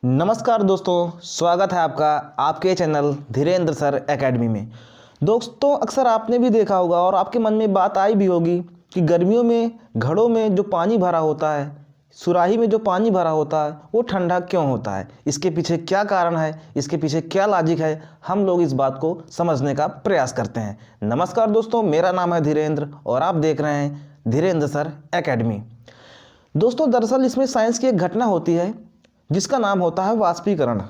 नमस्कार दोस्तों, स्वागत है आपका आपके चैनल धीरेन्द्र सर एकेडमी में। दोस्तों, अक्सर आपने भी देखा होगा और आपके मन में बात आई भी होगी कि गर्मियों में घड़ों में जो पानी भरा होता है, सुराही में जो पानी भरा होता है, वो ठंडा क्यों होता है, इसके पीछे क्या कारण है, इसके पीछे क्या लॉजिक है, हम लोग इस बात को समझने का प्रयास करते हैं। नमस्कार दोस्तों, मेरा नाम है धीरेन्द्र और आप देख रहे हैं धीरेन्द्र सर एकेडमी। दोस्तों, दरअसल इसमें साइंस की एक घटना होती है जिसका नाम होता है वाष्पीकरण।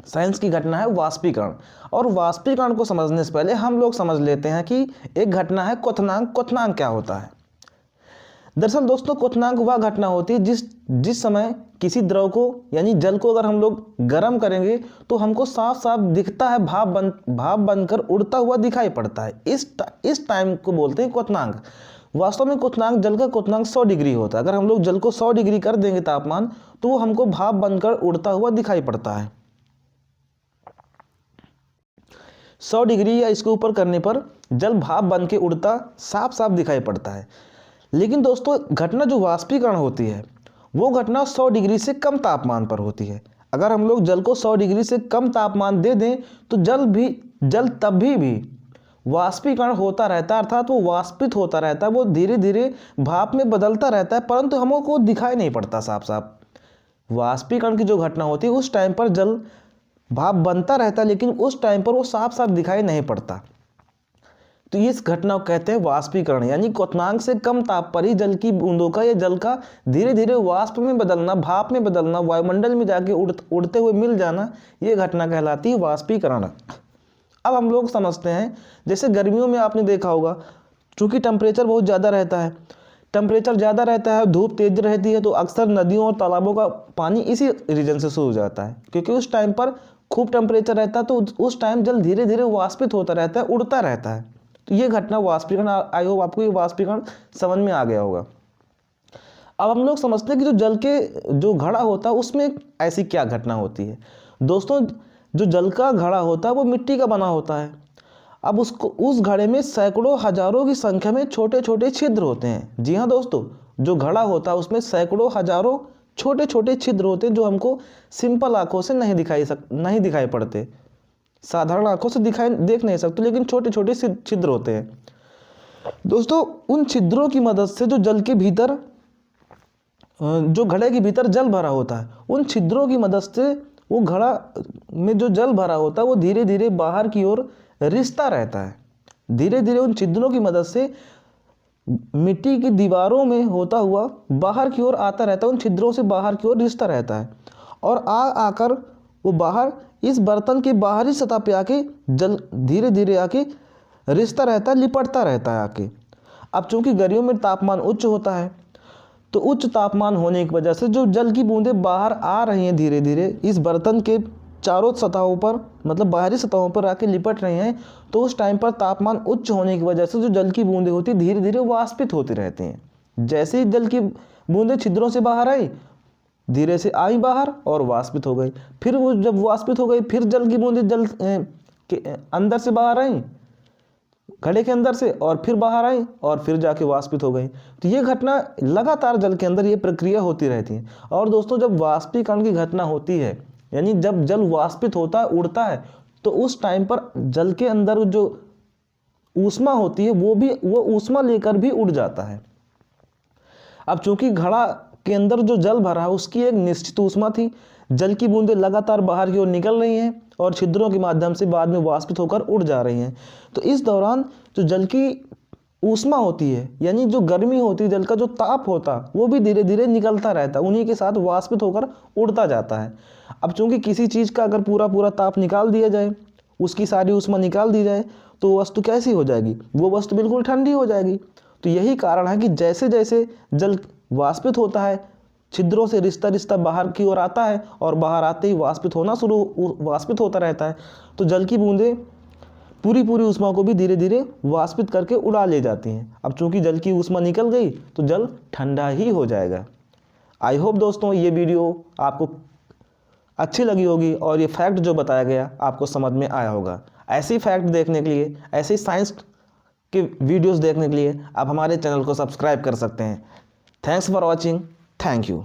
साइंस की घटना है वाष्पीकरण। और वाष्पीकरण को समझने से पहले हम लोग समझ लेते हैं कि एक घटना है क्वथनांक। क्वथनांक क्या होता है? दरअसल दोस्तों, क्वथनांक वह घटना होती है जिस समय किसी द्रव को यानी जल को अगर हम लोग गर्म करेंगे तो हमको साफ साफ दिखता है, भाप बनकर उड़ता हुआ दिखाई पड़ता है। इस टाइम को बोलते हैं क्वथनांक। वास्तव में क्वथनांक, जल का क्वथनांक 100 डिग्री होता है। अगर हम लोग जल को 100 डिग्री कर देंगे तापमान, तो वो हमको भाप बनकर उड़ता हुआ दिखाई पड़ता है। 100 डिग्री या इसके ऊपर करने पर जल भाप बन के उड़ता साफ साफ दिखाई पड़ता है। लेकिन दोस्तों, घटना जो वाष्पीकरण होती है वो घटना 100 डिग्री से कम तापमान पर होती है। अगर हम लोग जल को 100 डिग्री से कम तापमान दे दें तो जल तब भी वाष्पीकरण होता रहता है, अर्थात वो वाष्पित होता रहता है, वो धीरे धीरे भाप में बदलता रहता है, परंतु हमको दिखाई नहीं पड़ता साफ साफ। वाष्पीकरण की जो घटना होती है उस टाइम पर जल भाप बनता रहता है, लेकिन उस टाइम पर वो साफ साफ दिखाई नहीं पड़ता। तो इस घटना को कहते हैं वाष्पीकरण, यानी क्वथनांक से कम ताप पर ही जल की बूंदों का या जल का धीरे धीरे वाष्प में बदलना, भाप में बदलना, वायुमंडल में जाके उड़ते हुए मिल जाना, ये घटना कहलाती है वाष्पीकरण। अब हम लोग समझते हैं, जैसे गर्मियों में आपने देखा होगा, चूंकि टेम्परेचर बहुत ज़्यादा रहता है, धूप तेज रहती है, तो अक्सर नदियों और तालाबों का पानी इसी रीजन से शुरू हो जाता है, क्योंकि उस टाइम पर खूब टेम्परेचर रहता है, तो उस टाइम जल धीरे धीरे वाष्पित होता रहता है, उड़ता रहता है। तो ये घटना वाष्पीकरण। आई होप आपको ये वाष्पीकरण समझ में आ गया होगा। अब हम लोग समझते हैं कि जो जल के जो घड़ा होता है उसमें ऐसी क्या घटना होती है। दोस्तों, जो जल का घड़ा होता है वो मिट्टी का बना होता है। अब उस घड़े में सैकड़ों हजारों की संख्या में छोटे छोटे छिद्र होते हैं। जी हाँ दोस्तों, जो घड़ा होता है उसमें सैकड़ों हजारों छोटे छोटे छिद्र होते हैं, जो हमको सिंपल आंखों से नहीं दिखाई पड़ते। साधारण आंखों से देख नहीं सकते, लेकिन छोटे छोटे छिद्र होते हैं। दोस्तों, उन छिद्रों की मदद से जो जल के भीतर, जो घड़े के भीतर जल भरा होता है, उन छिद्रों की मदद से वो घड़ा में जो जल भरा होता है वो धीरे धीरे बाहर की ओर रिसता रहता है। धीरे धीरे उन छिद्रों की मदद से मिट्टी की दीवारों में होता हुआ बाहर की ओर आता रहता है, उन छिद्रों से बाहर की ओर रिसता रहता है, और आकर वो बाहर इस बर्तन के बाहरी सतह पे आके जल धीरे धीरे आके रिसता रहता है, लिपटता रहता है आके। अब चूंकि गर्मियों में तापमान उच्च होता है, तो उच्च तापमान होने की वजह से जो जल की बूंदें बाहर आ रही हैं धीरे धीरे इस बर्तन के चारों सतहों पर, मतलब बाहरी सतहों पर आके लिपट रही हैं, तो उस टाइम पर तापमान उच्च होने की वजह से जो जल की बूंदें होती धीरे धीरे वाष्पित होती रहती हैं। जैसे ही जल की बूंदें छिद्रों से बाहर आई, धीरे से आई बाहर और वाष्पित हो गई। फिर वो जब वाष्पित हो गई, फिर जल की बूंदें जल के अंदर से बाहर आई, घड़े के अंदर से, और फिर बाहर आई और फिर जाके वाष्पित हो गई। तो ये घटना लगातार जल के अंदर ये प्रक्रिया होती रहती है। और दोस्तों, जब वाष्पीकरण की घटना होती है, यानी जब जल वाष्पित होता है, उड़ता है, तो उस टाइम पर जल के अंदर जो ऊष्मा होती है वो ऊष्मा लेकर भी उड़ जाता है। अब चूंकि घड़ा के अंदर जो जल भरा है उसकी एक निश्चित ऊष्मा थी, जल की बूंदें लगातार बाहर की ओर निकल रही हैं और छिद्रों के माध्यम से बाद में वाष्पित होकर उड़ जा रही हैं। तो इस दौरान जो जल की ऊष्मा होती है, यानी जो गर्मी होती है, जल का जो ताप होता है, वो भी धीरे धीरे निकलता रहता है, उन्हीं के साथ वाष्पित होकर उड़ता जाता है। अब चूंकि किसी चीज़ का अगर पूरा ताप निकाल दिया जाए, उसकी सारी ऊष्मा निकाल दी जाए, तो वो वस्तु कैसी हो जाएगी? वो वस्तु बिल्कुल ठंडी हो जाएगी। तो यही कारण है कि जैसे जैसे जल वाष्पित होता है, छिद्रों से रिश्ता बाहर की ओर आता है, और बाहर आते ही वाष्पित होता रहता है, तो जल की बूंदें पूरी ऊष्मा को भी धीरे धीरे वाष्पित करके उड़ा ले जाती हैं। अब चूंकि जल की ऊष्मा निकल गई तो जल ठंडा ही हो जाएगा। आई होप दोस्तों ये वीडियो आपको अच्छी लगी होगी और ये फैक्ट जो बताया गया आपको समझ में आया होगा। ऐसी फैक्ट देखने के लिए, ऐसी साइंस के वीडियोस देखने के लिए आप हमारे चैनल को सब्सक्राइब कर सकते हैं। Thanks for watching. Thank you.